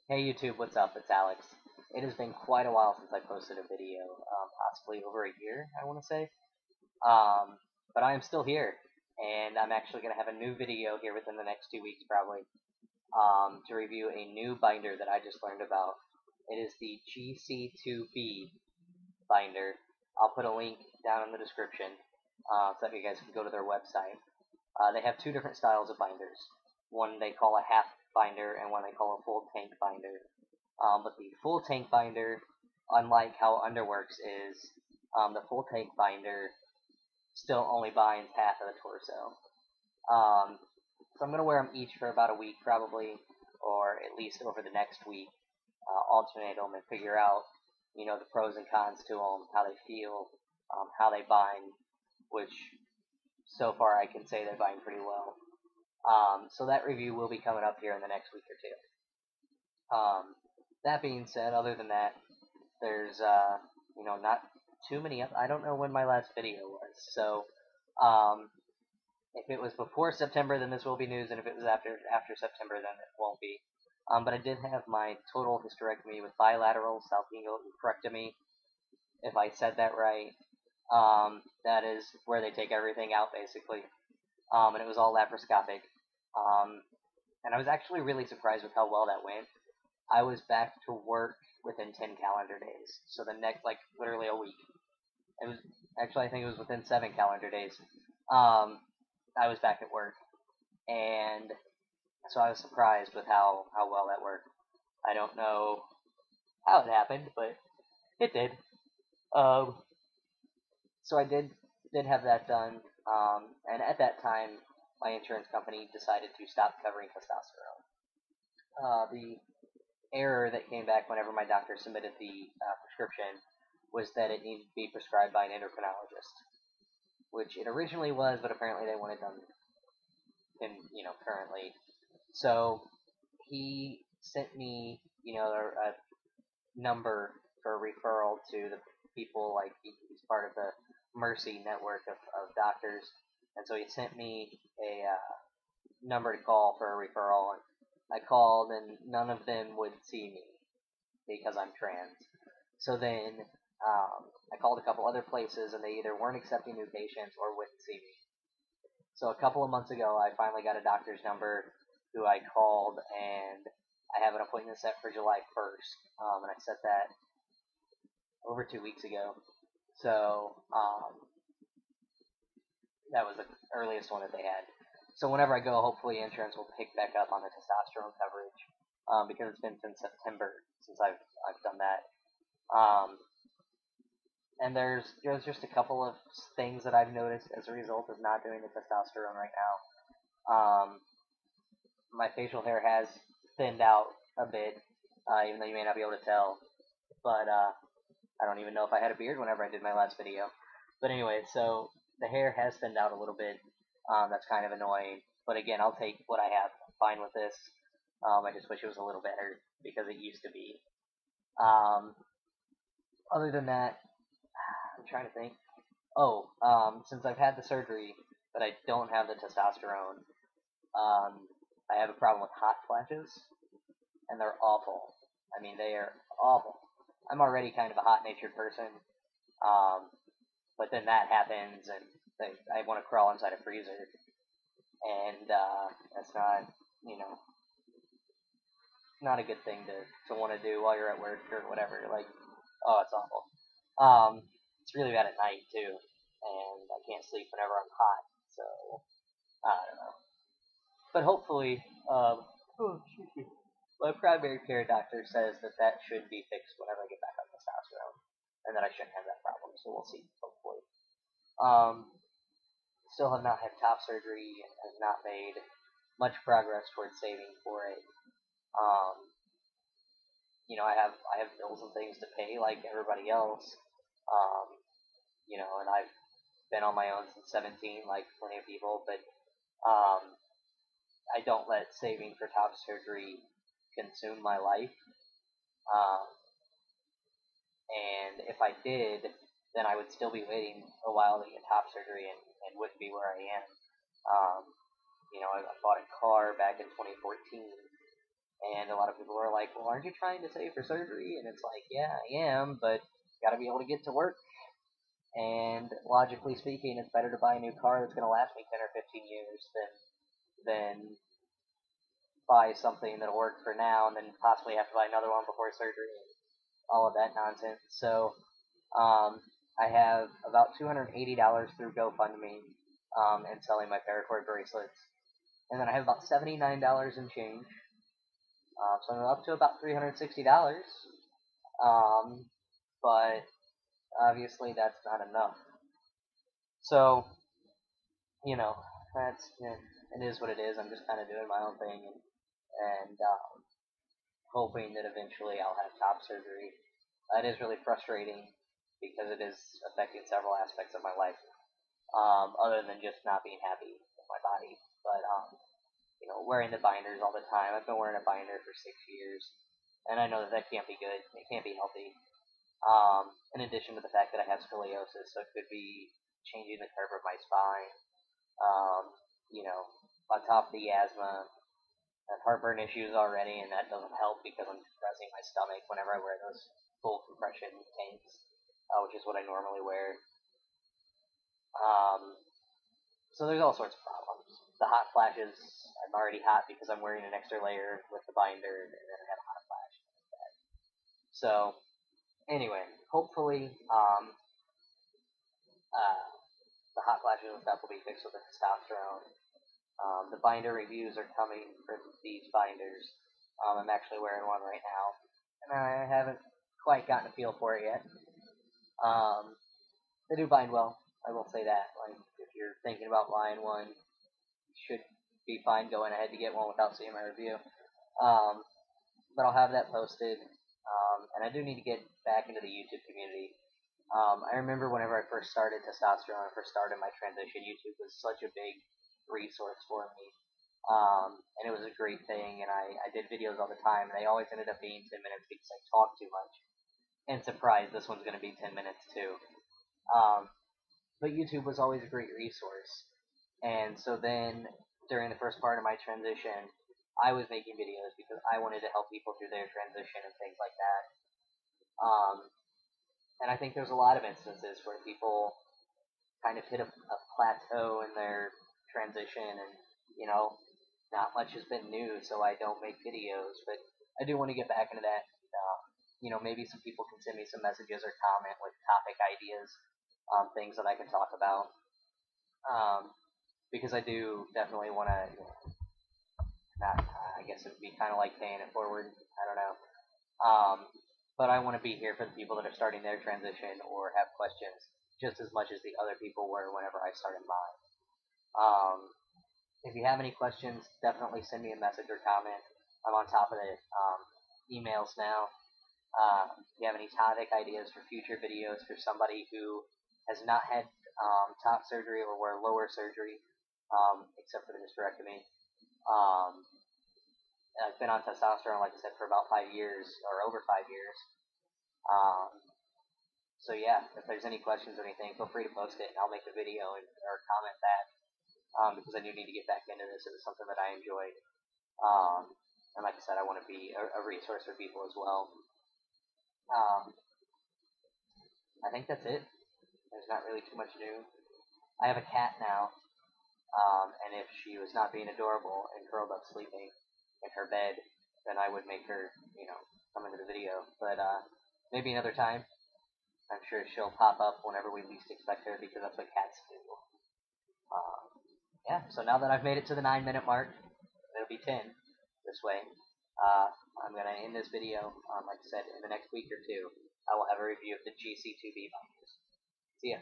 Hey YouTube, what's up? It's Alex. It has been quite a while since I posted a video, possibly over a year, I want to say. Um, but I am still here, and I'm actually going to have a new video here within the next 2 weeks, probably, to review a new binder that I just learned about. It is the GC2B binder. I'll put a link down in the description so that you guys can go to their website. They have two different styles of binders. One they call a half binder, and one they call a full tank binder. But the full tank binder, unlike how Underworks is, the full tank binder still only binds half of the torso. So I'm going to wear them each for about a week probably, or at least over the next week, alternate them and figure out, the pros and cons to them, how they feel, how they bind, which so far I can say they bind pretty well. So that review will be coming up here in the next week or two. That being said, other than that, there's not too many I don't know when my last video was, so if it was before September, then this will be news, and if it was after September, then it won't be. But I did have my total hysterectomy with bilateral salpingo-oophorectomy, if I said that right. That is where they take everything out, basically. And it was all laparoscopic. And I was actually really surprised with how well that went. I was back to work within 10 calendar days. So the next, literally a week. It was, actually, I think it was within 7 calendar days. I was back at work. And so I was surprised with how well that worked. I don't know how it happened, but it did. So I did have that done. And at that time, my insurance company decided to stop covering testosterone. The error that came back whenever my doctor submitted the prescription was that it needed to be prescribed by an endocrinologist, which it originally was, but apparently they want it done currently. So he sent me, a number for referral to the people, like he's part of the Mercy network of doctors, and so he sent me a number to call for a referral, and I called, and none of them would see me because I'm trans. So then I called a couple other places, and they either weren't accepting new patients or wouldn't see me. So a couple of months ago, I finally got a doctor's number who I called, and I have an appointment set for July 1st, and I set that over 2 weeks ago. So that was the earliest one that they had. So whenever I go, hopefully insurance will pick back up on the testosterone coverage, because it's been since September since I've done that. And there's just a couple of things that I've noticed as a result of not doing the testosterone right now. My facial hair has thinned out a bit, even though you may not be able to tell. But I don't even know if I had a beard whenever I did my last video. But anyway, so the hair has thinned out a little bit. That's kind of annoying. But again, I'll take what I have. I'm fine with this. I just wish it was a little better because it used to be. Other than that, I'm trying to think. Oh, since I've had the surgery, but I don't have the testosterone, I have a problem with hot flashes, and they're awful. I mean, they are awful. I'm already kind of a hot-natured person, but then that happens, and I want to crawl inside a freezer, and that's not a good thing to want to do while you're at work or whatever. Oh, it's awful. It's really bad at night too, and I can't sleep whenever I'm hot. So I don't know. But hopefully, my primary care doctor says that should be fixed whenever I get back on testosterone, and that I shouldn't have that problem. So we'll see. Hopefully. Still have not had top surgery and have not made much progress towards saving for it. I have bills and things to pay like everybody else. And I've been on my own since 17, like plenty of people, but I don't let saving for top surgery consume my life. And if I did, then I would still be waiting a while to get top surgery and wouldn't be where I am. I bought a car back in 2014, And a lot of people are like, well, aren't you trying to save for surgery? And it's like, yeah, I am, but gotta be able to get to work. And logically speaking, it's better to buy a new car that's going to last me 10 or 15 years than buy something that'll work for now and then possibly have to buy another one before surgery and all of that nonsense. So I have about $280 through GoFundMe and selling my paracord bracelets. And then I have about $79 in change. So I'm up to about $360. But obviously that's not enough. So, it is what it is. I'm just kind of doing my own thing and hoping that eventually I'll have top surgery. It is really frustrating because it is affecting several aspects of my life, other than just not being happy with my body. But wearing the binders all the time. I've been wearing a binder for 6 years, and I know that can't be good. It can't be healthy. In addition to the fact that I have scoliosis, so it could be changing the curve of my spine. On top of the asthma and heartburn issues already, and that doesn't help because I'm compressing my stomach whenever I wear those full compression tanks, which is what I normally wear. So there's all sorts of problems. The hot flashes, I'm already hot because I'm wearing an extra layer with the binder, and then I have a hot flash. So, anyway, hopefully, the hot flashes and stuff will be fixed with the testosterone. The binder reviews are coming for these binders. I'm actually wearing one right now, and I haven't quite gotten a feel for it yet. They do bind well, I will say that. Like, if you're thinking about buying one, you should be fine going ahead to get one without seeing my review. But I'll have that posted, and I do need to get back into the YouTube community. I remember whenever I first started testosterone, I first started my transition, YouTube was such a big resource for me. And it was a great thing, and I did videos all the time, and they always ended up being 10 minutes because I talked too much. And surprise, this one's going to be 10 minutes too. But YouTube was always a great resource. And so then, during the first part of my transition, I was making videos because I wanted to help people through their transition and things like that. And I think there's a lot of instances where people kind of hit a plateau in their transition, and not much has been new, so I don't make videos, but I do want to get back into that. Maybe some people can send me some messages or comment with topic ideas, things that I can talk about, because I do definitely want to, I guess it would be kind of like paying it forward, I don't know, but I want to be here for the people that are starting their transition or have questions just as much as the other people were whenever I started mine. If you have any questions, definitely send me a message or comment. I'm on top of it. Emails now. If you have any topic ideas for future videos for somebody who has not had top surgery or wear lower surgery, except for the hysterectomy. I've been on testosterone, like I said, for about 5 years, or over 5 years. So yeah, if there's any questions or anything, feel free to post it, and I'll make a video or comment that, because I do need to get back into this. It is something that I enjoy. And like I said, I want to be a resource for people as well. I think that's it. There's not really too much new. I have a cat now, and if she was not being adorable and curled up sleeping in her bed, then I would make her, come into the video. But maybe another time. I'm sure she'll pop up whenever we least expect her, because that's what cats do. Yeah, so now that I've made it to the 9-minute mark, it'll be 10 this way. I'm going to end this video, like I said, in the next week or two. I will have a review of the GC2B binders. See ya.